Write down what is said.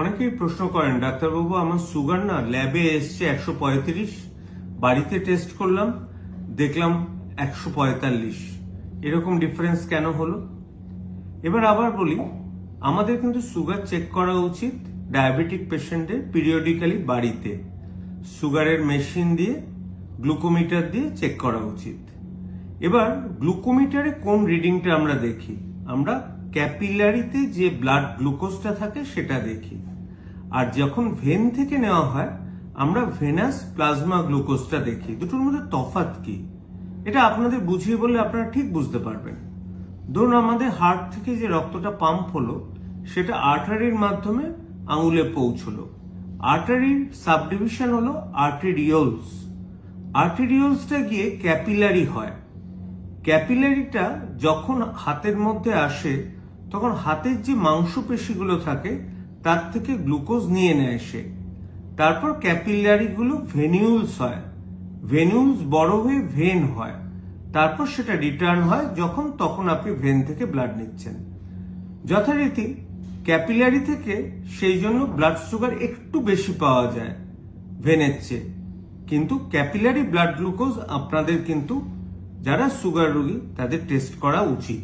অনেকেই প্রশ্ন করেন, ডাক্তারবাবু আমার সুগার না ল্যাবে এসছে 135, বাড়িতে টেস্ট করলাম দেখলাম 145, এরকম ডিফারেন্স কেন হলো? এবার আবার বলি, আমাদের কিন্তু সুগার চেক করা উচিত ডায়াবেটিক পেশেন্টের পিরিয়ডিক্যালি বাড়িতে সুগারের মেশিন দিয়ে, গ্লুকোমিটার দিয়ে চেক করা উচিত। এবার গ্লুকোমিটারে কোন রিডিংটা আমরা দেখি? আমরা ক্যাপিলারিতে যে ব্লাড গ্লুকোজটা থাকে সেটা দেখি, আর যখন ভেন থেকে নেওয়া হয় আমরা ভেনাস প্লাজমা গ্লুকোজটা দেখি। দুটোর মধ্যে তফাৎ কি এটা আপনাদের বুঝিয়ে বললে আপনারা ঠিক বুঝতে পারবেন। ধরুন আমাদের হার্ট থেকে যে রক্তটা পাম্প হলো সেটা আর্টারির মাধ্যমে আঙুলে পৌঁছলো। আর্টারির সাবডিভিশন হলো আর্টেরিওলস। আর্টেরিওলসটা গিয়ে ক্যাপিলারি হয়। ক্যাপিলারিটা যখন হাতের মধ্যে আসে তখন হাতের যে মাংসপেশিগুলো থাকে তার থেকে গ্লুকোজ নিয়ে নেয় সে। তারপর ক্যাপিলারিগুলো ভেনিউলস হয়, ভেনিউলস বড় হয়ে ভেন হয়, তারপর সেটা রিটার্ন হয় তখন আপনি ভেন থেকে ব্লাড নিচ্ছেন। যথারীতি ক্যাপিলারি থেকে সেই জন্য ব্লাড সুগার একটু বেশি পাওয়া যায় ভেনের চেয়ে, কিন্তু ক্যাপিলারি ব্লাড গ্লুকোজ আপনাদের কিন্তু যারা সুগার রোগী তাদের টেস্ট করা উচিত।